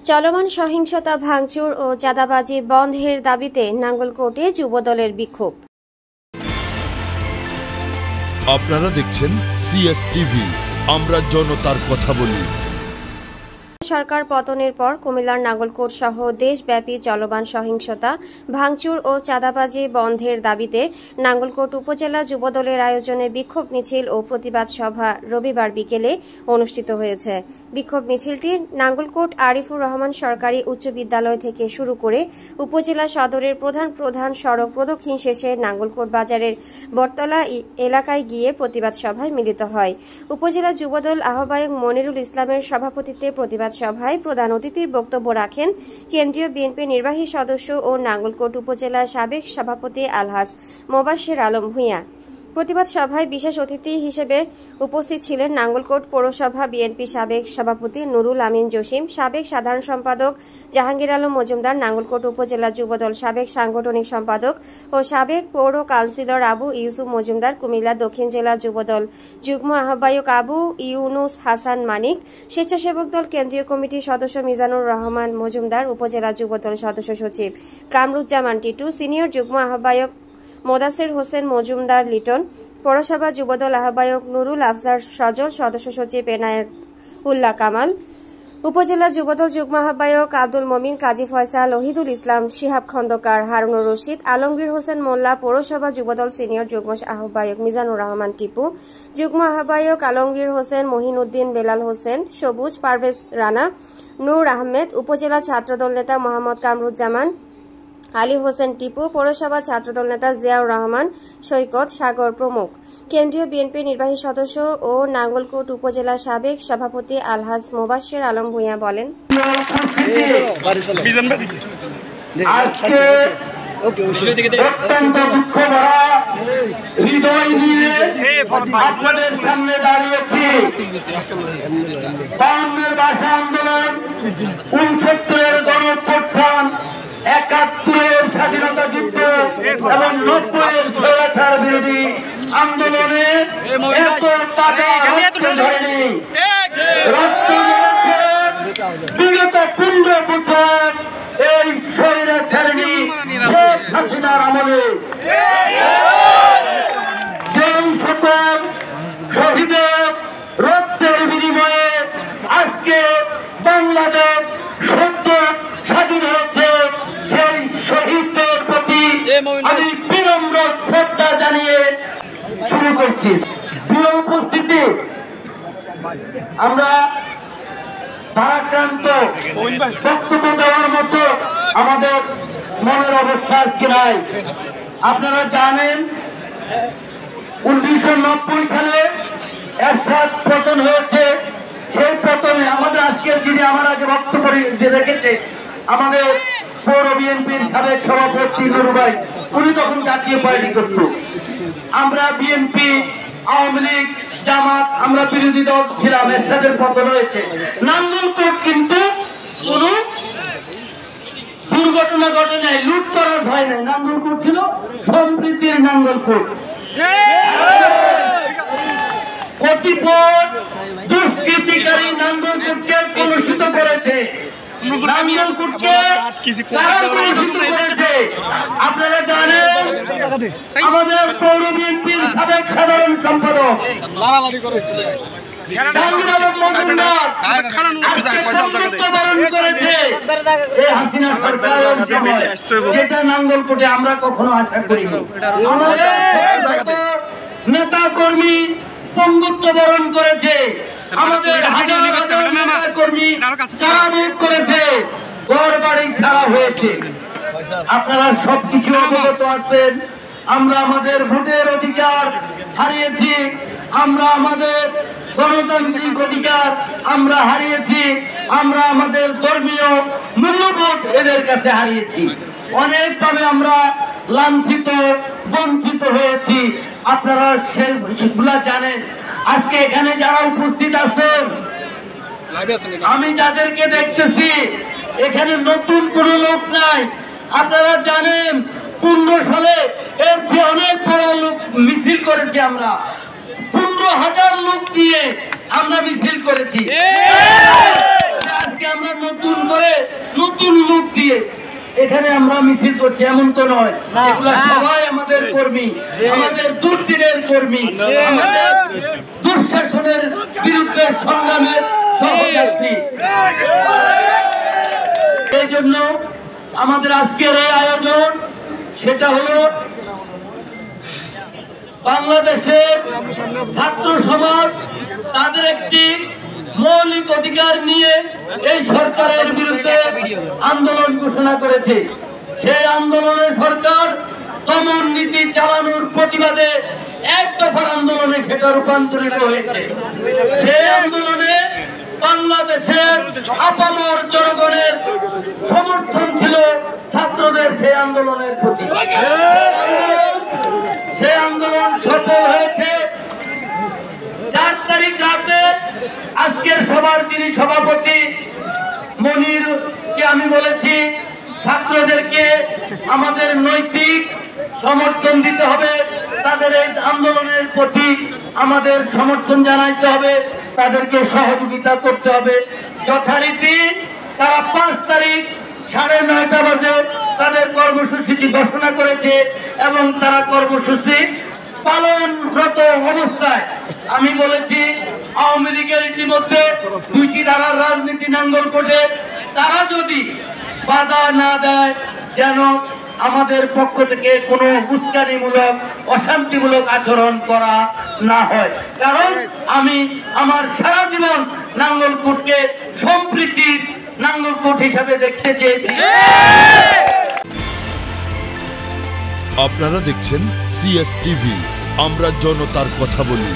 চলমান সহিংসতা ভাঙচুর ও চাঁদাবাজি বন্ধের দাবিতে নাঙ্গলকোটে যুবদলের বিক্ষোভ। আপনারা দেখছেন সিএসটিভি, আমরা জনতার কথা বলি। সরকার পতনের পর কুমিল্লার নাঙ্গলকোট সহ দেশব্যাপী চলমান সহিংসতা ভাঙচুর ও চাঁদাবাজি বন্ধের দাবিতে নাঙ্গলকোট উপজেলা যুবদলের আয়োজনে বিক্ষোভ মিছিল ও প্রতিবাদ সভা রবিবার বিকেলে অনুষ্ঠিত হয়েছে। বিক্ষোভ মিছিলটি নাঙ্গলকোট আরিফুর রহমান সরকারি উচ্চ বিদ্যালয় থেকে শুরু করে উপজেলা সদরের প্রধান সড়ক প্রদক্ষিণ শেষে নাঙ্গলকোট বাজারের বটতলা এলাকায় গিয়ে প্রতিবাদ সভায় মিলিত হয়। উপজেলা যুবদল আহ্বায়ক মনিরুল ইসলামের সভাপতিত্বে প্রতিবাদ সভায় প্রধান অতিথির বক্তব্য রাখেন কেন্দ্রীয় বিএনপি নির্বাহী সদস্য ও নাঙ্গলকোট উপজেলার সাবেক সভাপতি আলহাজ মোবাশ্বের আলম ভূঁইয়া। প্রতিবাদ সভায় বিশেষ অতিথি হিসেবে উপস্থিত ছিলেন নাঙ্গলকোট পৌরসভা বিএনপি সাবেক সভাপতি নুরুল আমিন জসিম, সাবেক সাধারণ সম্পাদক জাহাঙ্গীর আলম মজুমদার, নাঙ্গলকোট উপজেলা যুবদল সাবেক সাংগঠনিক সম্পাদক ও সাবেক পৌর কাউন্সিলর আবু ইউসুফ মজুমদার, কুমিল্লা দক্ষিণ জেলা যুবদল যুগ্ম আহ্বায়ক আবু ইউনুস হাসান মানিক, স্বেচ্ছাসেবক দল কেন্দ্রীয় কমিটির সদস্য মিজানুর রহমান মজুমদার, উপজেলা যুবদল সদস্য সচিব কামরুজ্জামান টিটু, সিনিয়র যুগ্ম আহ্বায়ক মোদাসের হোসেন মজুমদার লিটন, পৌরসভা যুবদল আহ্বায়ক নুরুল আফজার সজল, সদস্য সচিব এনায়েত উল্লাহ কামাল, উপজেলা যুবদল যুগ্ম আহ্বায়ক আব্দুল মমিন, কাজী ফয়সাল, ওহিদুল ইসলাম, শিহাব খন্দকার, হারুনুর রশিদ, আলমগীর হোসেন মোল্লা, পৌরসভা যুবদল সিনিয়র যুগ্ম আহ্বায়ক মিজানুর রহমান টিপু, যুগ্ম আহ্বায়ক আলমগীর হোসেন, মহিনুদ্দিন, বেলাল হোসেন, সবুজ, পারভেজ রানা, নূর আহমেদ, উপজেলা ছাত্রদল নেতা মোহাম্মদ কামরুজ্জামান, আলী হোসেন টিপু, পৌরসভা ছাত্রদল নেতা জিয়াউর রহমান, সৈকত, সাগর প্রমুখ। কেন্দ্রীয় বিএনপি নির্বাহী সদস্য ও নাঙ্গলকোট উপজেলা সাবেক সভাপতি আলহাজ মোবাশ্বের আলম ভূঁইয়া বলেন, একাত্তরের স্বাধীনতা যুদ্ধ এবং ৯০-এর স্বৈরাচার বিরোধী আন্দোলনে এত টাকা রক্ত ঝরেনি, রক্ত ঝরেছে বিগত ১৫ বছর এই স্বৈরাচারিণী শেখ হাসিনার আমলে। যেই সকল শহীদের রক্তের বিনিময়ে আজকে বাংলাদেশ সত্য স্বাধীন হয়েছে, সেই শহীদদের প্রতি আমি বিনম্র শ্রদ্ধা জানিয়ে শুরু করছি। প্রিয় উপস্থিতি, আমরা ভারাক্রান্ত বক্তব্য দেওয়ার মতো আমাদের মনের অবস্থা আজকে নাই। আপনারা জানেন ১৯৯০ সালে এরশাদ পতন হয়েছে। সেই পতনে আমাদের আজকের যিনি আমার আগে বক্তব্য রেখেছে আমাদের পৌর বিএনপির সাবেক সভাপতি নুরু ভাই, উনি তখন জাতীয় পার্টি করত। আমরা বিএনপি, আওয়ামী লীগ, জামাত, আমরা বিরোধী দল ছিলাম। এরশাদের পতন হয়েছে। নাঙ্গলকোট কিন্তু কোন দুর্ঘটনা ঘটে নাই, লুটতরাজ হয় নাই। নাঙ্গলকোট ছিল সম্প্রীতির নাঙ্গলকোট। কতিপয় দুষ্কৃতিকারী নাঙ্গলকোটকে কলুষিত করেছে, নাঙ্গলকোটকে কারা কলুষিত করেছে আপনারা জানেন। আমাদের পৌর বিএনপির সাবেক সাধারণ সম্পাদক যেটা নাঙ্গলকোটে আমরা কখনো আশা করিনি। আমাদের নেতা কর্মী পঙ্গুত্ব বরণ করেছে, আমাদের হাজার হাজার নেতা কর্মী কারাভোগ করেছে, ঘর বাড়ি ছাড়া হয়েছে। আপনারা সবকিছু অবগত আছেন। আমরা আমাদের ভোটের অধিকার হারিয়েছি, আমরা আমাদের গণতান্ত্রিক অধিকার আমরা হারিয়েছি, আমরা আমাদের ধর্মীয় মূল্যবোধ এদের কাছে হারিয়েছি। অনেকভাবে আমরা লাঞ্ছিত, বঞ্চিত হয়েছি। আপনারা সেগুলা জানেন। আজকে এখানে যারা উপস্থিত আছেন, আমি যাদেরকে দেখতেছি এখানে নতুন কোন লোক নাই। আপনারা জানেন 15 সালে এর চেয়ে অনেক বড় লোক মিছিল করেছি আমরা। 15,000 লোক দিয়ে আমরা মিছিল করেছি। আজকে আমরা নতুন করে নতুন লোক দিয়ে এখানে আমরা মিছিল করছি এমন তো নয়, এগুলা সবাই আমাদের কর্মী, আমাদের দুর্দিনের কর্মী, আমাদের দুঃশাসনের বিরুদ্ধে সংগ্রামের সহযাত্রী। এই জন্য আমাদের আজকের এই আয়োজন, সেটা হলো বাংলাদেশের ছাত্র সমাজ তাদের একটি মৌলিক অধিকার নিয়ে এই সরকারের বিরুদ্ধে আন্দোলন ঘোষণা করেছে। সেই আন্দোলনে সরকার দমন নীতি চালানোর প্রতিবাদে এক দফার আন্দোলনে সেটা রূপান্তরিত হয়েছে। সেই আন্দোলনে বাংলাদেশের আপামর জনগণের সমর্থন ছিল ছাত্রদের সেই আন্দোলনের প্রতি। সেই আন্দোলন সফল হয়েছে। 4 তারিখ রাতে আজকের সভার যিনি সভাপতি মনিরকে আমি বলেছি, ছাত্রদেরকে আমাদের নৈতিক সমর্থন দিতে হবে, তাদের এই আন্দোলনের প্রতি আমাদের সমর্থন জানাইতে হবে, তাদেরকে সহযোগিতা করতে হবে। যথারীতি তারা 5 তারিখ 9:30 বাজে তাদের কর্মসূচিটি ঘোষণা করেছে এবং তারা কর্মসূচি পালনরত অবস্থায়। আমি বলেছি আওয়ামী লীগের ইতিমধ্যে 2টি ধারার রাজনীতি নাঙ্গলকোটে, তারা যদি বাধা না দেয় যেন আমাদের পক্ষ থেকে কোনো উস্কানিমূলক অশান্তিমূলক আচরণ করা না হয়। কারণ আমি আমার সারা জীবন নাঙ্গলকোটকে সম্প্রীতির নাঙ্গলকোট হিসাবে দেখতে চেয়েছি। আপনারা দেখছেন CS টিভি, আমরা জনতার কথা বলি।